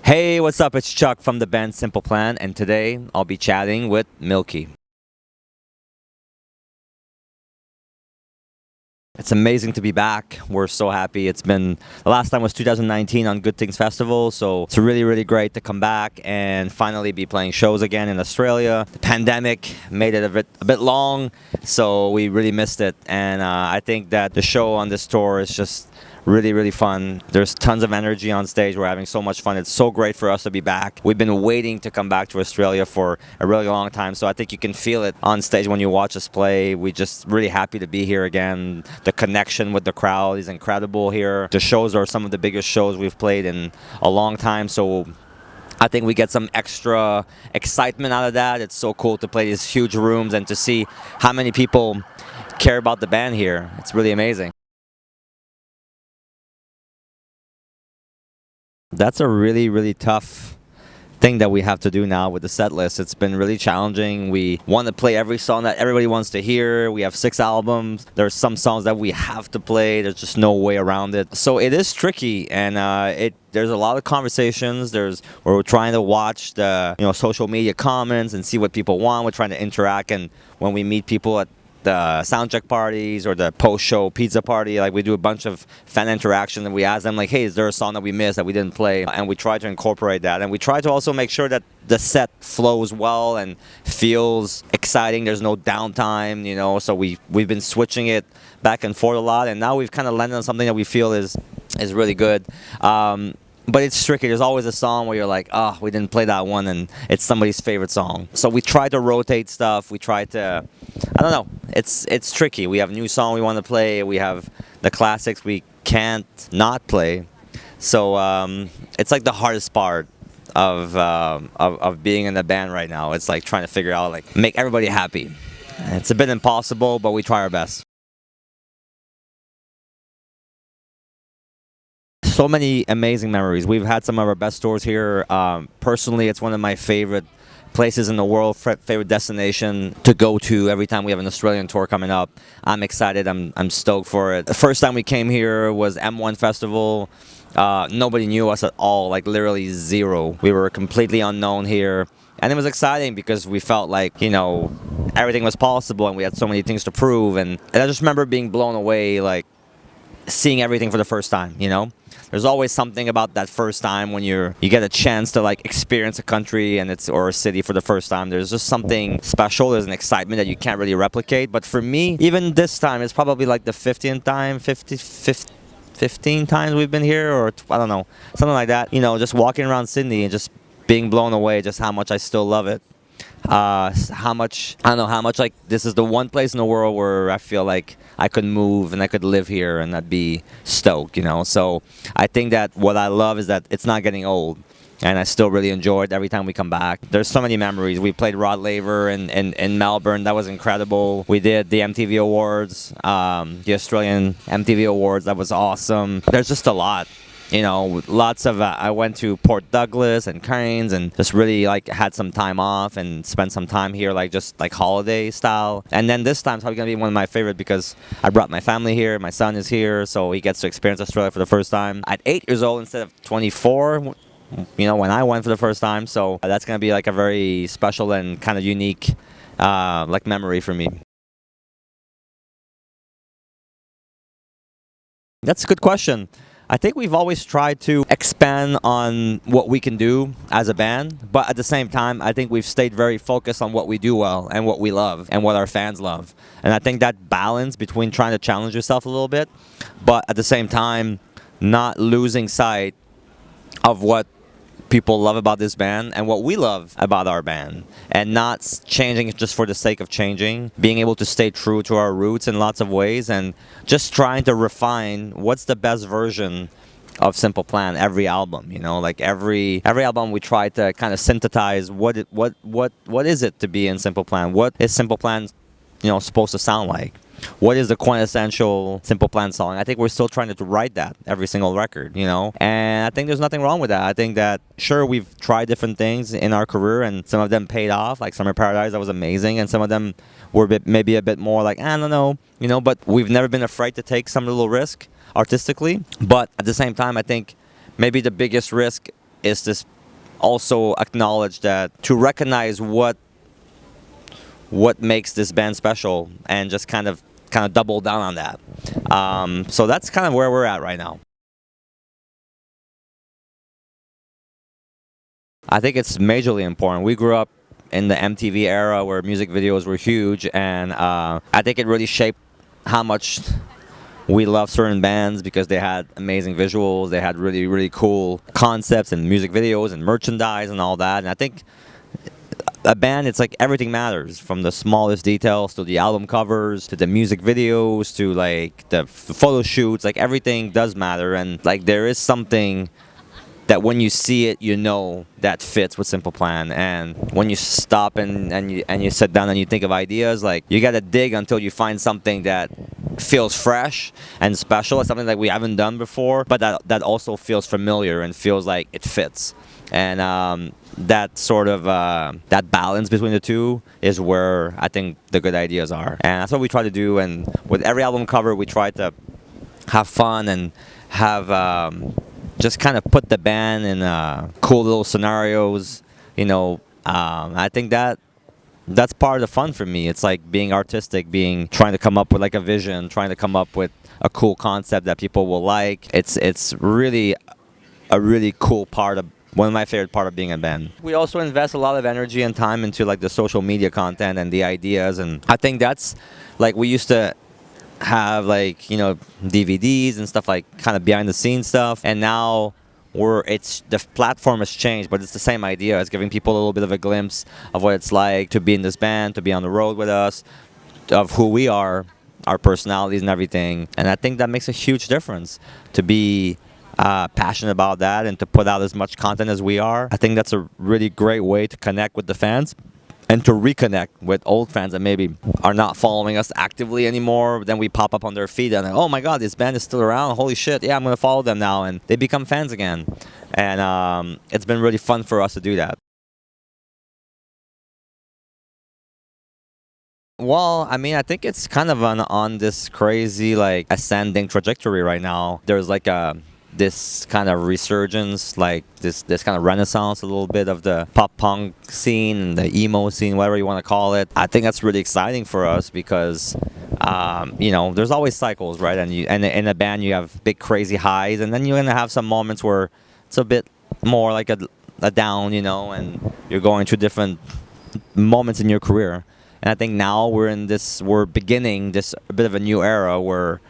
Hey, what's up? It's Chuck from the band Simple Plan, and today I'll be chatting with Milky. It's amazing to be back. We're so happy. The last time was 2019 on Good Things Festival, so it's really, really great to come back and finally be playing shows again in Australia. The pandemic made it a bit long, so we really missed it. And I think that the show on this tour is just really, really fun. There's tons of energy on stage. We're having so much fun. It's so great for us to be back. We've been waiting to come back to Australia for a really long time, so I think you can feel it on stage when you watch us play. We're just really happy to be here again. The connection with the crowd is incredible here. The shows are some of the biggest shows we've played in a long time, so I think we get some extra excitement out of that. It's so cool to play these huge rooms and to see how many people care about the band here. It's really amazing. That's a really, really tough thing that we have to do now with the set list. It's been really challenging. We want to play every song that everybody wants to hear. We have 6 albums. There's some songs that we have to play. There's just no way around it. So it is tricky, and there's a lot of conversations. We're trying to watch the social media comments and see what people want. We're trying to interact, and when we meet people at the soundcheck parties or the post-show pizza party, like we do a bunch of fan interaction and we ask them like, hey, is there a song that we missed that we didn't play? And we try to incorporate that, and we try to also make sure that the set flows well and feels exciting. There's no downtime, so we've been switching it back and forth a lot, and now we've kind of landed on something that we feel is really good. But it's tricky. There's always a song where you're like, oh, we didn't play that one, and it's somebody's favorite song. So we try to rotate stuff. We try to, I don't know. It's tricky. We have a new song we want to play. We have the classics we can't not play. So it's like the hardest part of being in the band right now. It's like trying to figure out, like, make everybody happy. It's a bit impossible, but we try our best. So many amazing memories. We've had some of our best tours here. Personally, it's one of my favorite places in the world, favorite destination to go to every time we have an Australian tour coming up. I'm excited. I'm stoked for it. The first time we came here was M1 Festival. Nobody knew us at all, like literally zero. We were completely unknown here. And it was exciting because we felt like, everything was possible and we had so many things to prove. And I just remember being blown away, like seeing everything for the first time, There's always something about that first time when you get a chance to like experience a country or a city for the first time. There's just something special. There's an excitement that you can't really replicate. But for me, even this time, it's probably like the 15th time, 15 times we've been here, or I don't know, something like that. Just walking around Sydney and just being blown away, just how much I still love it. How much like this is the one place in the world where I feel like I could move and I could live here and I'd be stoked, So I think that what I love is that it's not getting old, and I still really enjoy it every time we come back. There's so many memories. We played Rod Laver in Melbourne. That was incredible. We did the MTV Awards, the Australian MTV Awards. That was awesome. There's just a lot. Lots of, I went to Port Douglas and Cairns and just really like had some time off and spent some time here, like just like holiday style. And then this time's probably going to be one of my favorite because I brought my family here. My son is here, so he gets to experience Australia for the first time at 8 years old instead of 24, when I went for the first time. So that's going to be like a very special and kind of unique like memory for me. That's a good question. I think we've always tried to expand on what we can do as a band, but at the same time, I think we've stayed very focused on what we do well and what we love and what our fans love. And I think that balance between trying to challenge yourself a little bit, but at the same time, not losing sight of what people love about this band and what we love about our band, and not changing it just for the sake of changing, being able to stay true to our roots in lots of ways, and just trying to refine what's the best version of Simple Plan every album. Like every album we try to kind of synthesize what is it to be in Simple Plan, what is Simple Plan supposed to sound like. What is the quintessential Simple Plan song? I think we're still trying to write that every single record, And I think there's nothing wrong with that. I think that, sure, we've tried different things in our career, and some of them paid off, like Summer Paradise, that was amazing, and some of them were maybe a bit more like, I don't know, but we've never been afraid to take some little risk artistically. But at the same time, I think maybe the biggest risk is this also acknowledge that, to recognize what makes this band special, and just kind of double down on that. So that's kind of where we're at right now. I think it's majorly important. We grew up in the MTV era where music videos were huge, and I think it really shaped how much we love certain bands, because they had amazing visuals, they had really, really cool concepts and music videos and merchandise and all that. And I think a band, it's like everything matters, from the smallest details to the album covers to the music videos to like the photo shoots. Like everything does matter, and like there is something that when you see it, you know that fits with Simple Plan. And when you stop and you sit down and you think of ideas, like you gotta dig until you find something that feels fresh and special. It's something that we haven't done before, but that also feels familiar and feels like it fits. And that sort of that balance between the two is where I think the good ideas are, and that's what we try to do. And with every album cover, we try to have fun and have just kind of put the band in cool little scenarios. I think that's part of the fun for me. It's like being artistic, trying to come up with like a vision, trying to come up with a cool concept that people will like. It's really a really cool part of, one of my favorite part of being a band. We also invest a lot of energy and time into like the social media content and the ideas, and I think that's like, we used to have like DVDs and stuff, like kind of behind the scenes stuff, and now the platform has changed, but it's the same idea. It's giving people a little bit of a glimpse of what it's like to be in this band, to be on the road with us, of who we are, our personalities and everything. And I think that makes a huge difference, to be passionate about that and to put out as much content as we are. I think that's a really great way to connect with the fans and to reconnect with old fans that maybe are not following us actively anymore. Then we pop up on their feed and like, oh my God, this band is still around. Holy shit, yeah, I'm going to follow them now. And they become fans again. And it's been really fun for us to do that. Well, I mean, I think it's kind of on this crazy like ascending trajectory right now. There's like this kind of resurgence, like this kind of renaissance a little bit of the pop punk scene and the emo scene, whatever you want to call it. I think that's really exciting for us because there's always cycles, right? And in a band you have big crazy highs, and then you're gonna have some moments where it's a bit more like a down, and you're going through different moments in your career. And I think now we're beginning this a bit of a new era where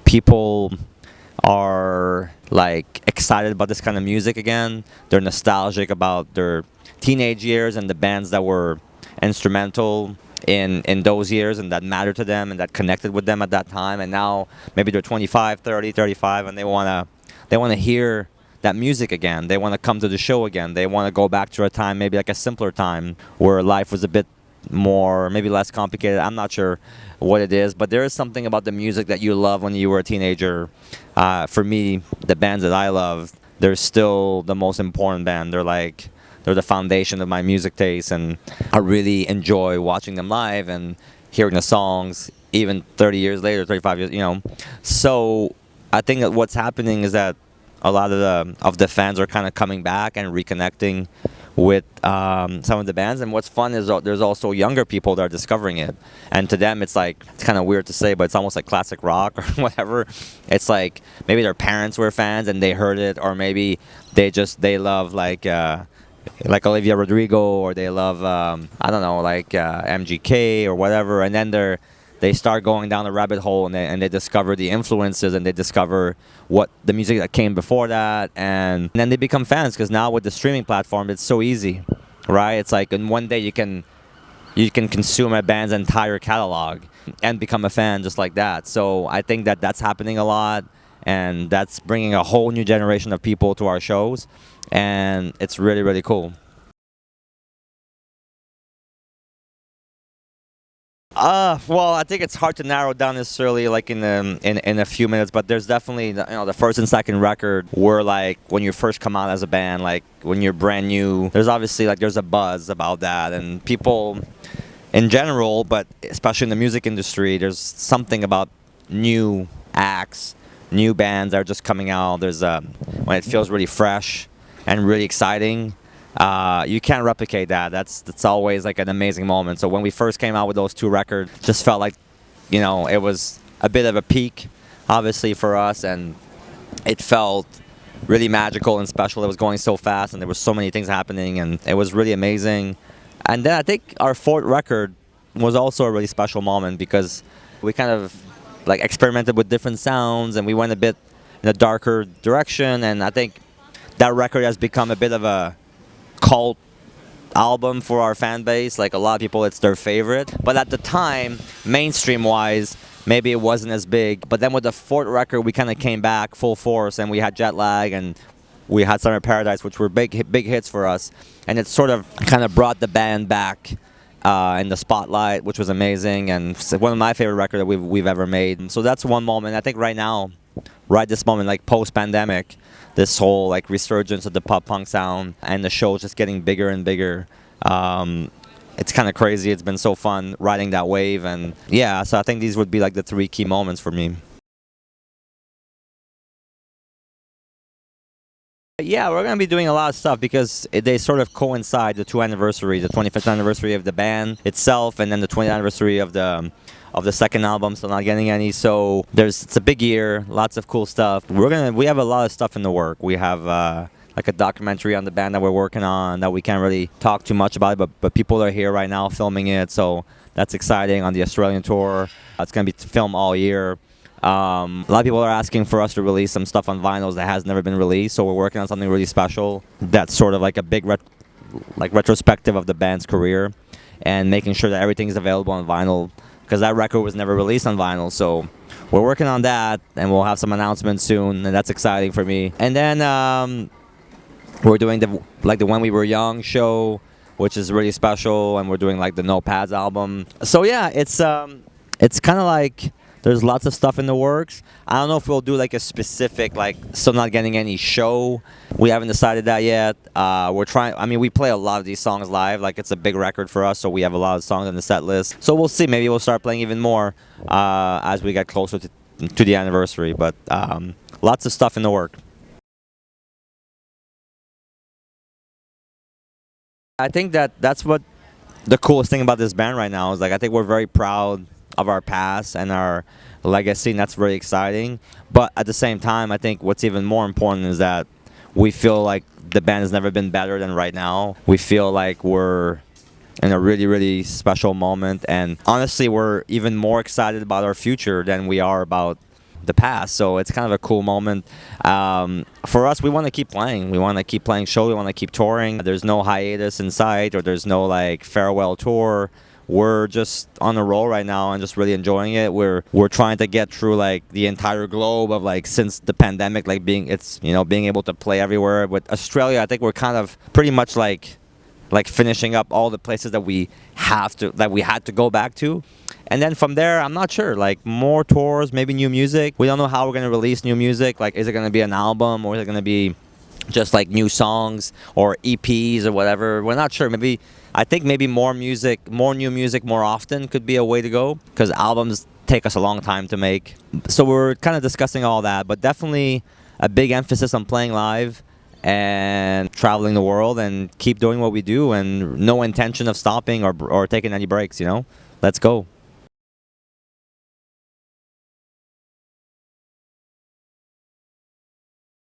people are like excited about this kind of music again. They're nostalgic about their teenage years and the bands that were instrumental in those years and that mattered to them and that connected with them at that time. And now maybe they're 25, 30, 35, and they want to hear that music again. They want to come to the show again. They want to go back to a time, maybe like a simpler time where life was a bit more, maybe less complicated. I'm not sure what it is, but there is something about the music that you love when you were a teenager. For me, the bands that I love, they're still the most important band. They're the foundation of my music taste, and I really enjoy watching them live and hearing the songs even 30 years later, 35 years, So I think that what's happening is that a lot of the fans are kind of coming back and reconnecting with some of the bands. And what's fun is there's also younger people that are discovering it, and to them it's kind of weird to say, but it's almost like classic rock or whatever. It's like maybe their parents were fans and they heard it, or maybe they love like Olivia Rodrigo, or they love MGK or whatever, and then they start going down the rabbit hole and they discover the influences, and they discover what the music that came before that, and then they become fans, because now with the streaming platform it's so easy, right? It's like in one day you can consume a band's entire catalog and become a fan just like that. So I think that that's happening a lot, and that's bringing a whole new generation of people to our shows, and it's really, really cool. Well, I think it's hard to narrow down necessarily like in a few minutes, but there's definitely the first and second record were like when you first come out as a band, like when you're brand new. There's obviously there's a buzz about that, and people in general, but especially in the music industry, there's something about new acts, new bands that are just coming out. There's when it feels really fresh and really exciting. You can't replicate that. That's always like an amazing moment. So when we first came out with those two records, just felt like, it was a bit of a peak, obviously for us, and it felt really magical and special. It was going so fast, and there was so many things happening, and it was really amazing. And then I think our fourth record was also a really special moment because we kind of like experimented with different sounds, and we went a bit in a darker direction. And I think that record has become a bit of a cult album for our fan base. Like a lot of people, it's their favorite. But at the time, mainstream-wise, maybe it wasn't as big. But then with the fourth record, we kind of came back full force, and we had Jet Lag, and we had Summer Paradise, which were big hits for us. And it sort of kind of brought the band back in the spotlight, which was amazing, and it's one of my favorite records that we've ever made. So that's one moment. I think right now, right this moment, like post-pandemic, this whole like resurgence of the pop punk sound, and the show's just getting bigger and bigger. It's kind of crazy. It's been so fun riding that wave, and yeah, so I think these would be like the three key moments for me. Yeah, we're going to be doing a lot of stuff because they sort of coincide, the two anniversaries, the 25th anniversary of the band itself, and then the 20th anniversary of the second album, Still Not Getting Any. So it's a big year, lots of cool stuff. We have a lot of stuff in the work. We have like a documentary on the band that we're working on that we can't really talk too much about, but people are here right now filming it, so that's exciting. On the Australian tour, it's going to be filmed all year. A lot of people are asking for us to release some stuff on vinyls that has never been released, so we're working on something really special that's sort of like a big retrospective of the band's career, and making sure that everything is available on vinyl, because that record was never released on vinyl. So we're working on that, and we'll have some announcements soon, and that's exciting for me. And then we're doing the When We Were Young show, which is really special, and we're doing like the No Pads album. So yeah, it's kind of like there's lots of stuff in the works. I don't know if we'll do like a specific Still Not Getting Any show. We haven't decided that yet. We're trying. I mean, we play a lot of these songs live. Like it's a big record for us, so we have a lot of songs on the set list. So we'll see. Maybe we'll start playing even more as we get closer to the anniversary. But lots of stuff in the work. I think that's what the coolest thing about this band right now is. Like I think we're very proud of our past and our legacy, and that's very exciting. But at the same time, I think what's even more important is that we feel like the band has never been better than right now. We feel like we're in a really, really special moment, and honestly, we're even more excited about our future than we are about the past. So it's kind of a cool moment. For us, we want to keep playing. We want to keep playing shows. We want to keep touring. There's no hiatus in sight, or there's no farewell tour. We're just on a roll right now and just really enjoying it. We're trying to get through the entire globe of since the pandemic, being able to play everywhere. With Australia, I think we're kind of pretty much like finishing up all the places that we had to go back to. And then from there, I'm not sure, more tours, maybe new music. We don't know how we're going to release new music. Is it going to be an album, or is it going to be just new songs or EPs or whatever? We're not sure. I think maybe more new music more often could be a way to go, because albums take us a long time to make. So we're kind of discussing all that, but definitely a big emphasis on playing live and traveling the world and keep doing what we do, and no intention of stopping or taking any breaks, Let's go.